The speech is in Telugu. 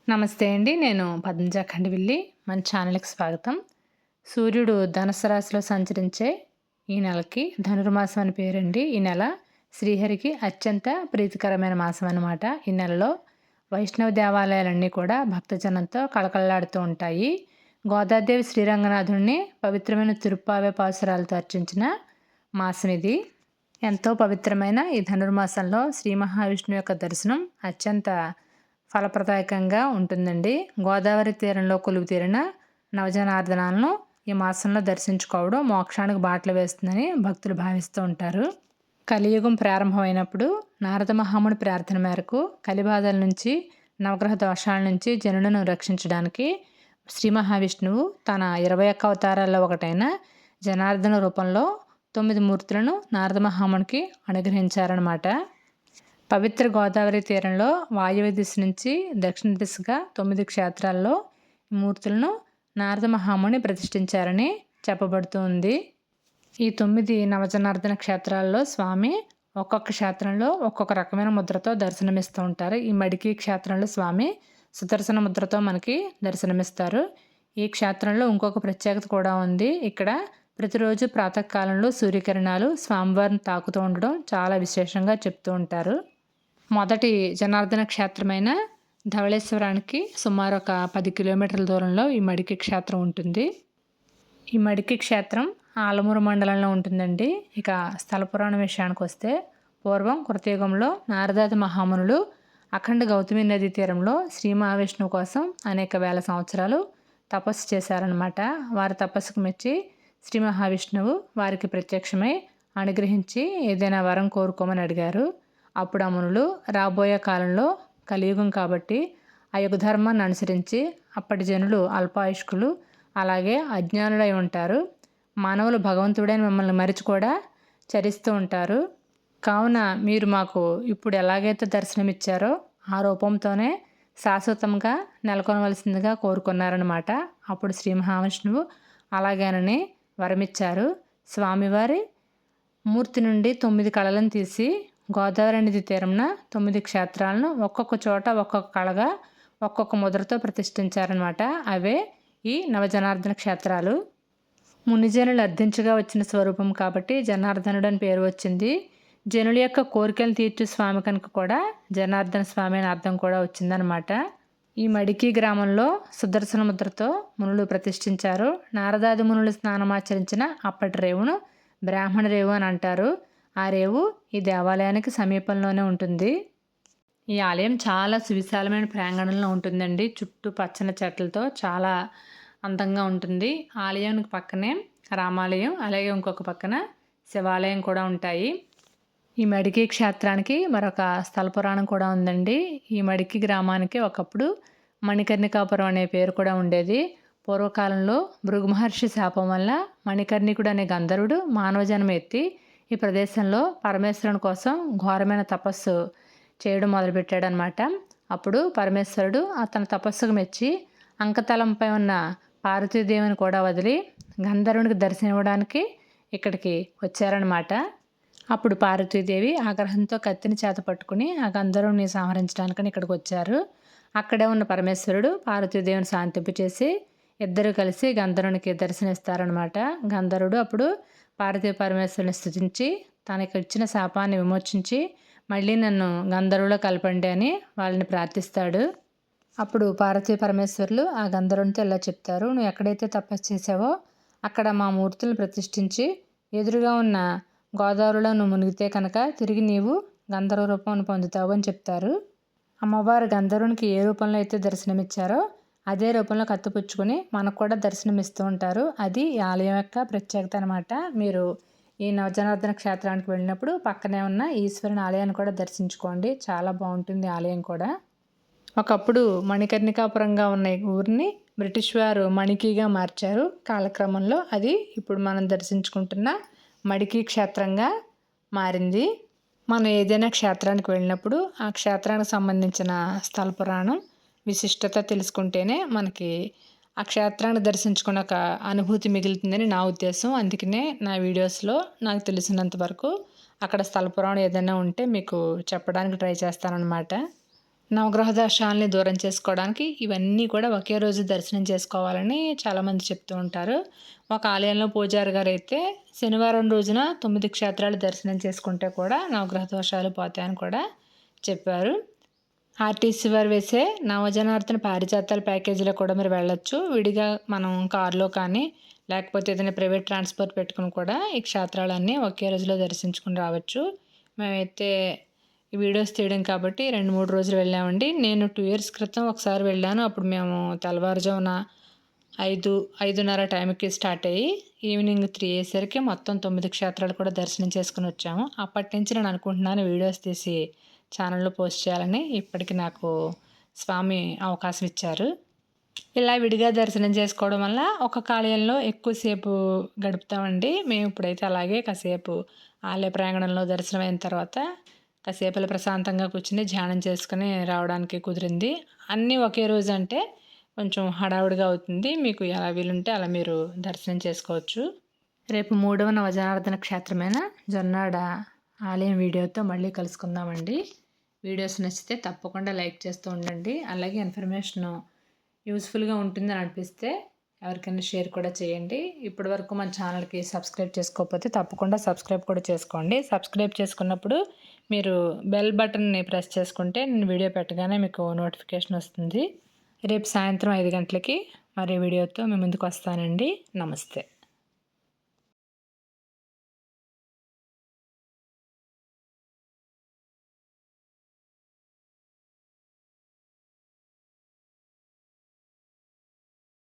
నమస్తే అండి. నేను పద్మజ ఖండవిల్లి. మన ఛానల్‌కి స్వాగతం. సూర్యుడు ధనుస్సు రాశిలో సంచరించే ఈ నెలకి ధనుర్మాసం అని పేరండి. ఈ నెల శ్రీహరికి అత్యంత ప్రీతికరమైన మాసం అన్నమాట. ఈ నెలలో వైష్ణవ దేవాలయాలన్నీ కూడా భక్తజనంతో కళకళలాడుతూ ఉంటాయి. గోదాదేవి శ్రీరంగనాథుడిని పవిత్రమైన తిరుప్పావే పాసురాలతో అర్చించిన మాసం ఇది. ఎంతో పవిత్రమైన ఈ ధనుర్మాసంలో శ్రీ మహావిష్ణువు యొక్క దర్శనం అత్యంత ఫలప్రదాయకంగా ఉంటుందండి. గోదావరి తీరంలో కొలువు తీరిన నవజనార్దనాలను ఈ మాసంలో దర్శించుకోవడం మోక్షానికి బాటలు వేస్తుందని భక్తులు భావిస్తూ ఉంటారు. కలియుగం ప్రారంభమైనప్పుడు నారద మహాముని ప్రార్థన మేరకు కలిబాధల నుంచి నవగ్రహ దోషాల నుంచి జనులను రక్షించడానికి శ్రీ మహావిష్ణువు తన 21 అవతారాల్లో ఒకటైన జనార్దన రూపంలో 9 మూర్తులను నారద మహామునికి అనుగ్రహించారన్నమాట. పవిత్ర గోదావరి తీరంలో వాయువ్య దిశ నుంచి దక్షిణ దిశగా 9 క్షేత్రాల్లో ఈ మూర్తులను నారద మహాముని ప్రతిష్ఠించారని చెప్పబడుతూ ఉంది. ఈ 9 నవజనార్దన క్షేత్రాల్లో స్వామి ఒక్కొక్క క్షేత్రంలో ఒక్కొక్క రకమైన ముద్రతో దర్శనమిస్తూ ఉంటారు. ఈ మడికి క్షేత్రంలో స్వామి సుదర్శన ముద్రతో మనకి దర్శనమిస్తారు. ఈ క్షేత్రంలో ఇంకొక ప్రత్యేకత కూడా ఉంది. ఇక్కడ ప్రతిరోజు ప్రాతకాలంలో సూర్యకిరణాలు స్వామివారిని తాకుతూ ఉండడం చాలా విశేషంగా చెప్తూ ఉంటారు. మొదటి జనార్దన క్షేత్రమైన ధవళేశ్వరానికి సుమారు ఒక 10 కిలోమీటర్ల దూరంలో ఈ మడికి క్షేత్రం ఉంటుంది. ఈ మడికి క్షేత్రం ఆలమూరు మండలంలో ఉంటుందండి. ఇక స్థల పురాణం విషయానికి వస్తే పూర్వం కృతయుగంలో నారదాది మహామునులు అఖండ గౌతమి నదీ తీరంలో శ్రీ మహావిష్ణువు కోసం అనేక వేల సంవత్సరాలు తపస్సు చేశారనమాట. వారి తపస్సుకు మెచ్చి శ్రీ మహావిష్ణువు వారికి ప్రత్యక్షమై అనుగ్రహించి ఏదైనా వరం కోరుకోమని అడిగారు. అప్పుడు ఆ మునులు రాబోయే కాలంలో కలియుగం కాబట్టి ఆ యుగ ధర్మాన్ని అనుసరించి అప్పటి జనులు అల్పాయుష్కులు అలాగే అజ్ఞానులై ఉంటారు. మానవులు భగవంతుడైన మిమ్మల్ని మరిచి కూడా చరిస్తూ ఉంటారు. కావున మీరు మాకు ఇప్పుడు ఎలాగైతే దర్శనమిచ్చారో ఆ రూపంతోనే శాశ్వతంగా నెలకొనవలసిందిగా కోరుకున్నారనమాట. అప్పుడు శ్రీ మహావిష్ణువు అలాగేనని వరమిచ్చారు. స్వామివారి మూర్తి నుండి 9 కళలను తీసి గోదావరి నది తీరంన 9 క్షేత్రాలను ఒక్కొక్క చోట ఒక్కొక్క కళగా ఒక్కొక్క ముద్రతో ప్రతిష్ఠించారనమాట. అవే ఈ నవజనార్దన క్షేత్రాలు. మునిజనులు అర్థించగా వచ్చిన స్వరూపం కాబట్టి జనార్దనుడు అని పేరు వచ్చింది. జనుల యొక్క కోరికలు తీర్చు స్వామి కనుక కూడా జనార్దన స్వామి అని అర్థం కూడా వచ్చిందనమాట. ఈ మడికి గ్రామంలో సుదర్శన ముద్రతో మునులు ప్రతిష్ఠించారు. నారదాది మునులు స్నానమాచరించిన అప్పటి రేవును బ్రాహ్మణ రేవు అని అంటారు. ఆ రేవు ఈ దేవాలయానికి సమీపంలోనే ఉంటుంది. ఈ ఆలయం చాలా సువిశాలమైన ప్రాంగణంలో ఉంటుందండి. చుట్టూ పచ్చని చెట్లతో చాలా అందంగా ఉంటుంది. ఆలయానికి పక్కనే రామాలయం అలాగే ఇంకొక పక్కన శివాలయం కూడా ఉంటాయి. ఈ మడికి క్షేత్రానికి మరొక స్థల పురాణం కూడా ఉందండి. ఈ మడికి గ్రామానికి ఒకప్పుడు మణికర్ణికాపురం అనే పేరు కూడా ఉండేది. పూర్వకాలంలో భృగు మహర్షి శాపం వల్ల మణికర్ణికుడు అనే గంధర్వుడు మానవ జన్మ ఎత్తి ఈ ప్రదేశంలో పరమేశ్వరుని కోసం ఘోరమైన తపస్సు చేయడం మొదలుపెట్టాడనమాట. అప్పుడు పరమేశ్వరుడు అతని తపస్సుకు మెచ్చి అంకతలంపై ఉన్న పార్వతీదేవిని కూడా వదిలి గంధర్వునికి దర్శనం ఇవ్వడానికి ఇక్కడికి వచ్చారనమాట. అప్పుడు పార్వతీదేవి ఆగ్రహంతో కత్తిని చేత పట్టుకుని ఆ గంధర్వుని సంహరించడానికని ఇక్కడికి వచ్చారు. అక్కడే ఉన్న పరమేశ్వరుడు పార్వతీదేవిని శాంతింపచేసి ఇద్దరు కలిసి గంధర్వునికి దర్శనమిస్తారనమాట. గంధర్వుడు అప్పుడు పార్వతీ పరమేశ్వరుని స్తుతించి తనకి ఇచ్చిన శాపాన్ని విమోచించి మళ్ళీ నన్ను గంధర్వులో కలపండి అని వాళ్ళని ప్రార్థిస్తాడు. అప్పుడు పార్వతీ పరమేశ్వరులు ఆ గంధర్వునితో ఇలా చెప్తారు, నువ్వు ఎక్కడైతే తపస్సు చేసావో అక్కడ మా మూర్తులను ప్రతిష్ఠించి ఎదురుగా ఉన్న గోదావరిలో నువ్వు మునిగితే కనుక తిరిగి నీవు గంధర్వ రూపాన్ని పొందుతావు అని చెప్తారు. అమ్మవారు గంధర్వునికి ఏ రూపంలో అయితే దర్శనమిచ్చారో అదే రూపంలో కత్తిపుచ్చుకొని మనకు కూడా దర్శనమిస్తూ ఉంటారు. అది ఈ ఆలయం యొక్క ప్రత్యేకత అనమాట. మీరు ఈ నవజనార్దన క్షేత్రానికి వెళ్ళినప్పుడు పక్కనే ఉన్న ఈశ్వరుని ఆలయాన్ని కూడా దర్శించుకోండి. చాలా బాగుంటుంది ఆలయం కూడా. ఒకప్పుడు మణికర్ణికాపురంగా ఉన్న ఈ ఊరిని బ్రిటిష్ వారు మణికిగా మార్చారు. కాలక్రమంలో అది ఇప్పుడు మనం దర్శించుకుంటున్న మడికి క్షేత్రంగా మారింది. మనం ఏదైనా క్షేత్రానికి వెళ్ళినప్పుడు ఆ క్షేత్రానికి సంబంధించిన స్థల పురాణం విశిష్టత తెలుసుకుంటేనే మనకి ఆ క్షేత్రాన్ని దర్శించుకున్న ఒక అనుభూతి మిగులుతుందని నా ఉద్దేశం. అందుకనే నా వీడియోస్లో నాకు తెలిసినంత వరకు అక్కడ స్థల పురాణం ఏదైనా ఉంటే మీకు చెప్పడానికి ట్రై చేస్తానన్నమాట. నవగ్రహ దోషాలని దూరం చేసుకోవడానికి ఇవన్నీ కూడా ఒకే రోజు దర్శనం చేసుకోవాలని చాలామంది చెప్తూ ఉంటారు. ఒక ఆలయంలో పూజారి గారు అయితే శనివారం రోజున 9 క్షేత్రాలు దర్శనం చేసుకుంటే కూడా నవగ్రహ దోషాలు పోతాయని కూడా చెప్పారు. ఆర్టీసీ వారు వేసే నవజనార్దన పారిజాతాల ప్యాకేజీలో కూడా మీరు వెళ్ళొచ్చు. విడిగా మనం కారులో కానీ లేకపోతే ఏదైనా ప్రైవేట్ ట్రాన్స్పోర్ట్ పెట్టుకుని కూడా ఈ క్షేత్రాలన్నీ ఒకే రోజులో దర్శించుకుని రావచ్చు. మేమైతే ఈ వీడియోస్ తీయడం కాబట్టి 2, 3 రోజులు వెళ్ళామండి. నేను 2 ఇయర్స్ క్రితం ఒకసారి వెళ్ళాను. అప్పుడు మేము తెల్లవారుజామున 5:30 టైంకి స్టార్ట్ అయ్యి ఈవినింగ్ 3 అయ్యేసరికి మొత్తం 9 క్షేత్రాలు కూడా దర్శనం చేసుకొని వచ్చాము. అప్పటి నుంచి నేను అనుకుంటున్నాను వీడియోస్ తీసి ఛానల్లో పోస్ట్ చేయాలని. ఇప్పటికి నాకు స్వామి అవకాశం ఇచ్చారు. ఇలా విడిగా దర్శనం చేసుకోవడం వల్ల ఒక ఆలయంలో ఎక్కువసేపు గడుపుతామండి. మేము ఇప్పుడైతే అలాగే కాసేపు ఆలయ ప్రాంగణంలో దర్శనం అయిన తర్వాత కాసేపు ఇలా ప్రశాంతంగా కూర్చొని ధ్యానం చేసుకుని రావడానికి కుదిరింది. అన్నీ ఒకే రోజు అంటే కొంచెం హడావుడిగా అవుతుంది. మీకు ఎలా వీలుంటే అలా మీరు దర్శనం చేసుకోవచ్చు. రేపు 3వ నవజనార్దన క్షేత్రమైన జొన్నాడ ఆలయం వీడియోతో మళ్ళీ కలుసుకుందామండి. వీడియోస్ నచ్చితే తప్పకుండా లైక్ చేస్తూ ఉండండి. అలాగే ఇన్ఫర్మేషను యూస్ఫుల్గా ఉంటుందని అనిపిస్తే ఎవరికైనా షేర్ కూడా చేయండి. ఇప్పటివరకు మన ఛానల్కి సబ్స్క్రైబ్ చేసుకోకపోతే తప్పకుండా సబ్స్క్రైబ్ కూడా చేసుకోండి. సబ్స్క్రైబ్ చేసుకున్నప్పుడు మీరు బెల్ బటన్ని ప్రెస్ చేసుకుంటే నేను వీడియో పెట్టగానే మీకు నోటిఫికేషన్ వస్తుంది. రేపు సాయంత్రం 5 గంటలకి మరో వీడియోతో మీ ముందుకు వస్తానండి. నమస్తే.